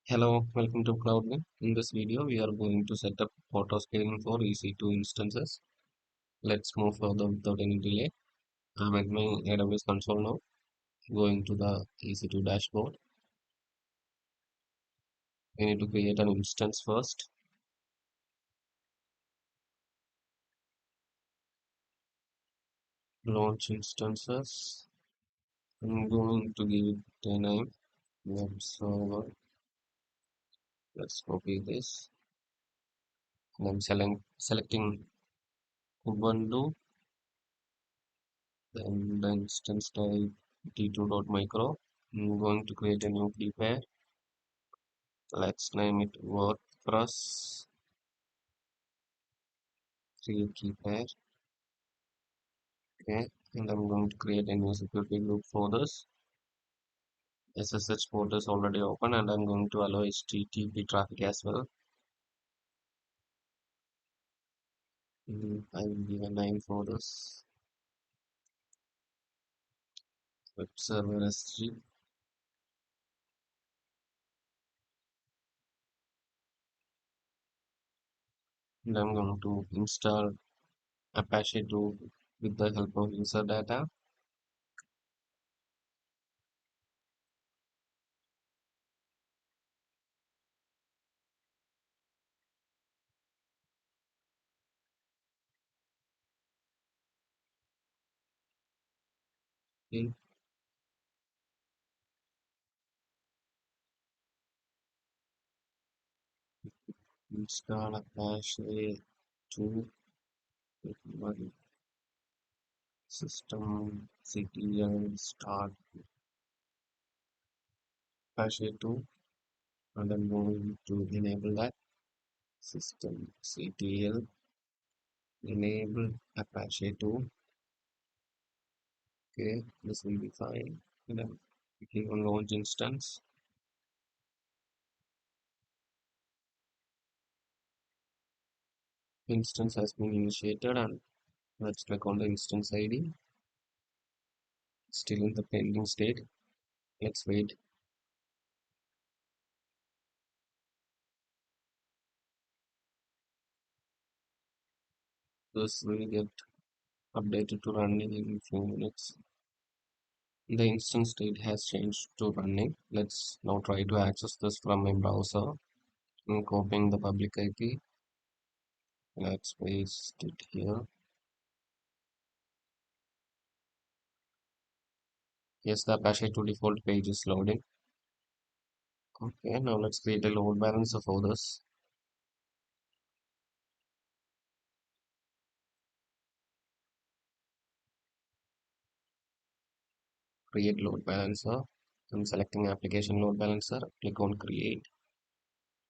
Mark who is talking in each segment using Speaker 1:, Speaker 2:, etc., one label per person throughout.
Speaker 1: Hello, welcome to CloudWin. In this video, we are going to set up autoscaling for EC2 instances. Let's move further without any delay. I'm at my AWS console now, going to the EC2 dashboard. We need to create an instance first. Launch instances. I'm going to give it a name. Web server. Let's copy this. And I'm selecting Ubuntu. Then the instance type t2.micro. I'm going to create a new key pair. Let's name it WordPress. Create key pair. Okay, and I'm going to create a new security group for this. SSH port is already open, and I'm going to allow HTTP traffic as well. I will give a name for this. Web server S3. And I'm going to install Apache 2 with the help of user data. Okay. Install Apache 2 with my system ctl start Apache 2, and I'm going to enable that system ctl enable Apache 2. Okay, this will be fine. And I'm clicking on launch instance. Instance has been initiated, and let's click on the instance ID. Still in the pending state. Let's wait. This will get updated to running in a few minutes. The instance state has changed to running. Let's now try to access this from a browser. I'm copying the public IP. Let's paste it here. Yes, the Apache 2 default page is loading. Okay, now let's create a load balancer for this. Create load balancer. I'm selecting application load balancer. Click on create.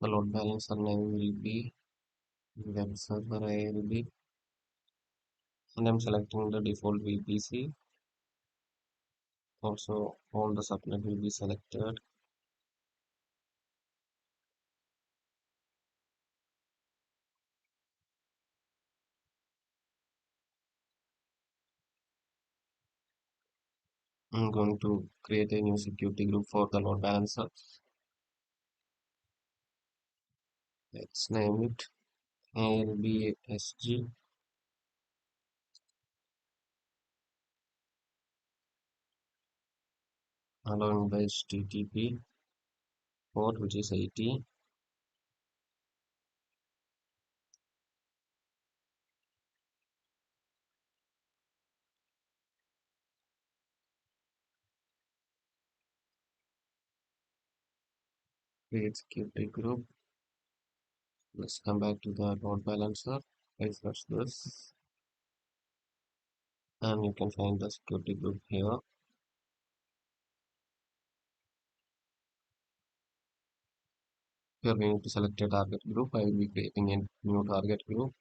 Speaker 1: The load balancer name will be web server ALB, and I'm selecting the default VPC. Also, all the subnet will be selected. I'm going to create a new security group for the load balancer. Let's name it ALBSG, allowing the HTTP port, which is 80. Create security group. Let's come back to the load balancer. Refresh this, and you can find the security group here. Here we need to select a target group. I will be creating a new target group.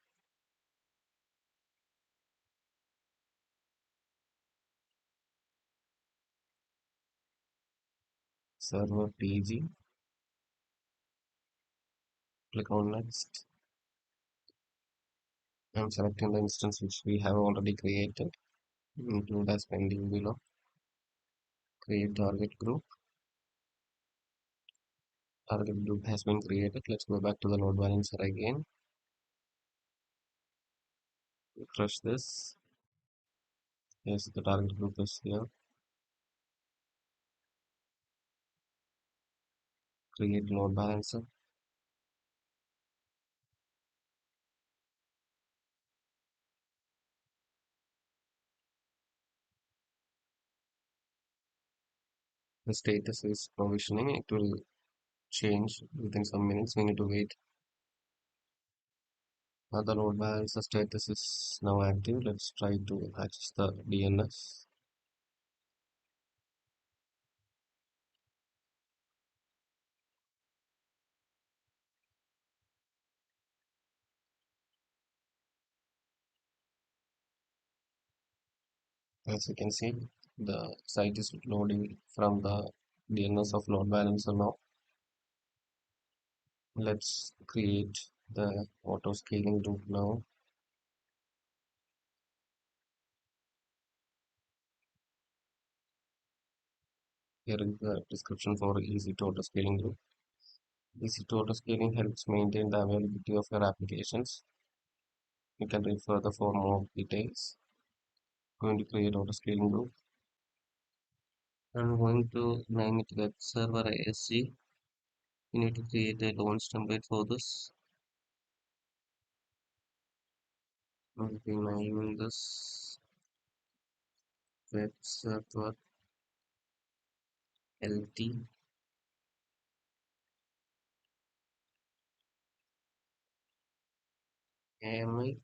Speaker 1: Server TG. Click on next. I'm selecting the instance which we have already created. Include as pending below. Create target group. Target group has been created. Let's go back to the load balancer again. Refresh this. Yes, the target group is here. Create load balancer. The status is provisioning. It will change within some minutes. We need to wait. The load balancer status is now active. Let's try to access the DNS. As you can see, the site is loading from the DNS of load balancer now. Let's create the auto scaling group now. Here is the description for EC2 Autoscaling group. EC2 Autoscaling helps maintain the availability of your applications. You can read further for more details. Going to create autoscaling group. I'm going to name it web server ISG. You need to create a launch template for this. I'll be naming this web server LT AMI.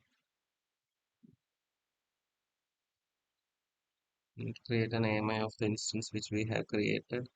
Speaker 1: You need to create an AMI of the instance which we have created.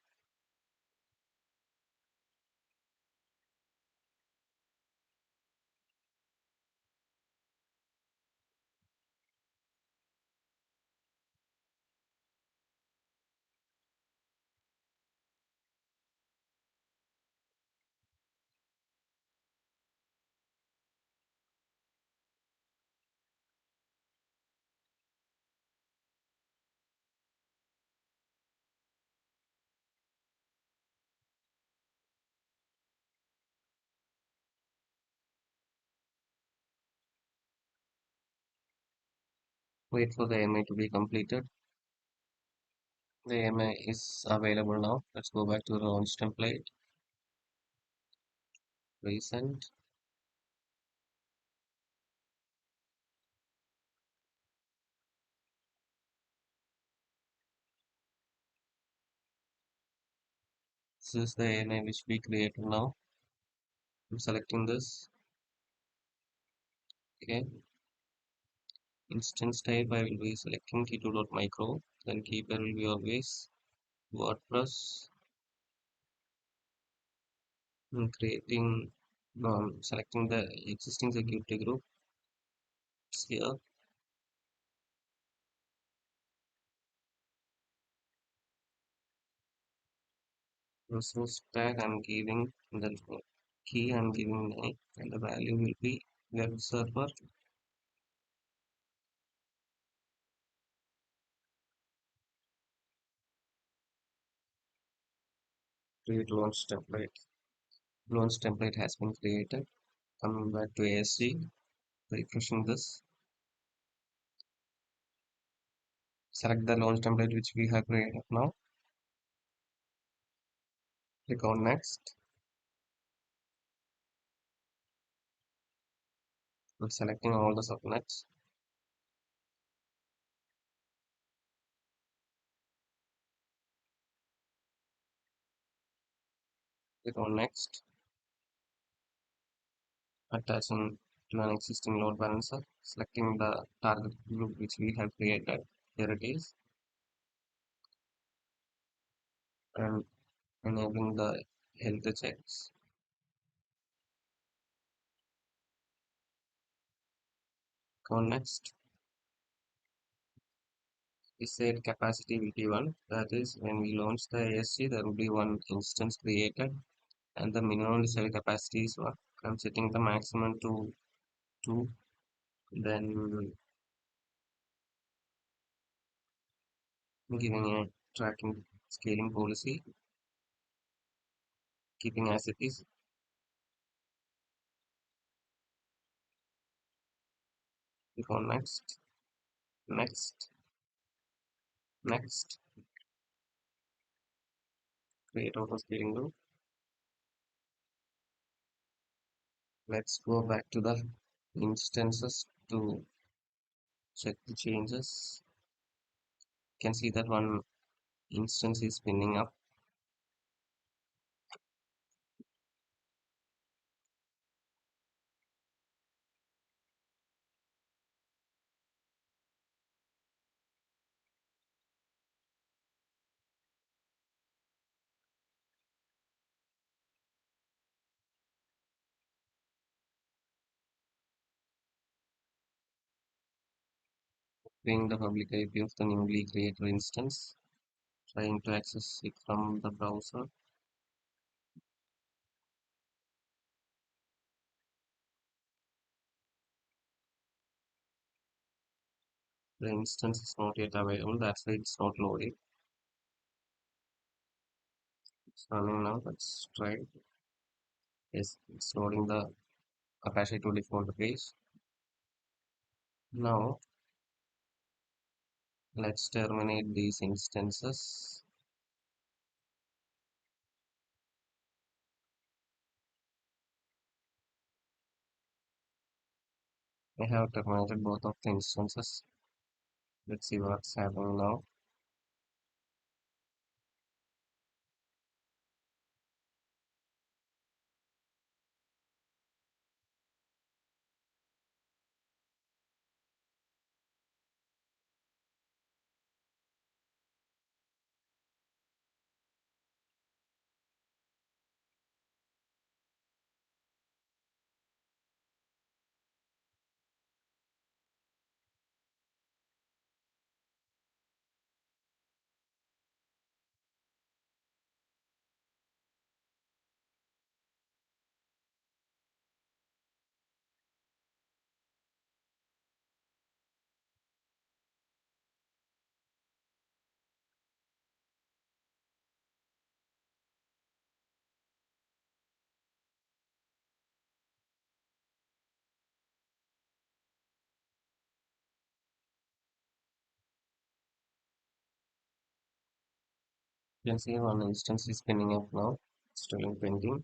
Speaker 1: Wait for the AMI to be completed. The AMI is available now. Let's go back to the launch template. Recent. This is the AMI which we created now. I'm selecting this. Okay. Instance type I will be selecting t2.micro. Then keeper will be always WordPress. I'm creating, selecting the existing security group here. Resource tag I'm giving the key I'm giving name and the value will be web server. Create launch template. Launch template has been created. Coming back to ASG, refreshing this. Select the launch template which we have created now. Click on next. I'm selecting all the subnets. Click on next. Attaching to an existing load balancer. Selecting the target group which we have created. Here it is. And enabling the health checks. Click on next. We said capacity will be 1. That is, when we launch the ASC, there will be one instance created, and the minimum desired capacity is 1. I'm setting the maximum to 2. Then giving a tracking scaling policy. keeping as it is. Click on next, next, next, create auto scaling loop. Let's go back to the instances to check the changes. You can see that one instance is spinning up. Being the public IP of the newly created instance, trying to access it from the browser. The instance is not yet available, that's why it's not loading. It's running now. Let's try it. Yes, it's loading the Apache 24 page. Now let's terminate these instances. I have terminated both of the instances. Let's see what's happening now. You can see one instance is spinning up now, still in pending.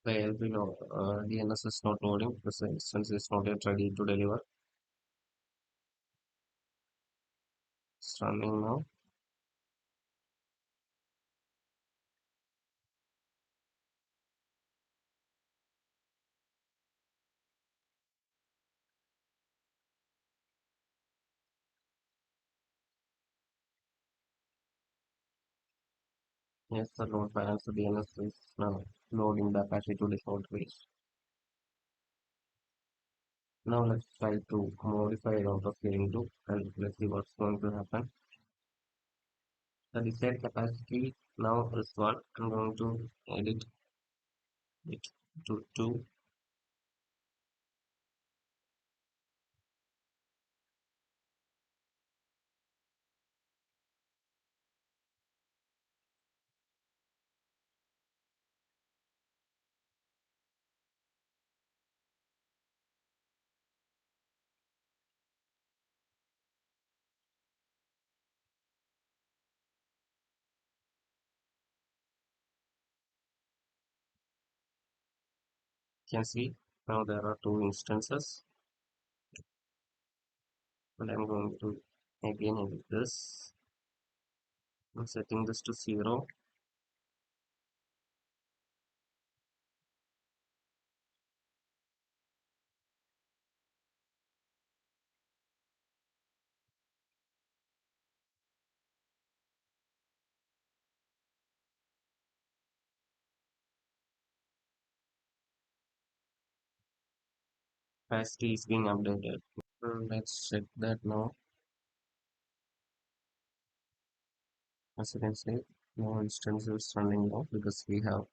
Speaker 1: The LP DNS is not loading because the instance is not yet ready to deliver. It's running now. Yes, the load balance of DNS is now loading the Apache 24 page. Now let's try to modify it out of scaling loop and let's see what's going to happen. The desired capacity now is what I'm going to edit it to 2. You can see now there are 2 instances, and I'm going to again edit this. I'm setting this to 0. Capacity is being updated. Let's check that now. As you can see, no instance is running now because we have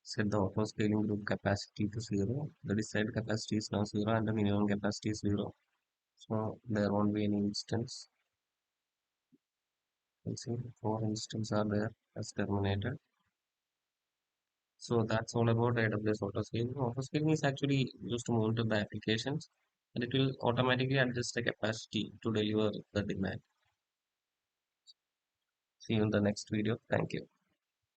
Speaker 1: Set the auto scaling group capacity to 0. The desired capacity is now 0 and the minimum capacity is 0. So there won't be any instance. Let's see, 4 instances are there as terminated. So that's all about AWS Autoscaling. Autoscaling is actually used to monitor the applications and it will automatically adjust the capacity to deliver the demand. See you in the next video. Thank you.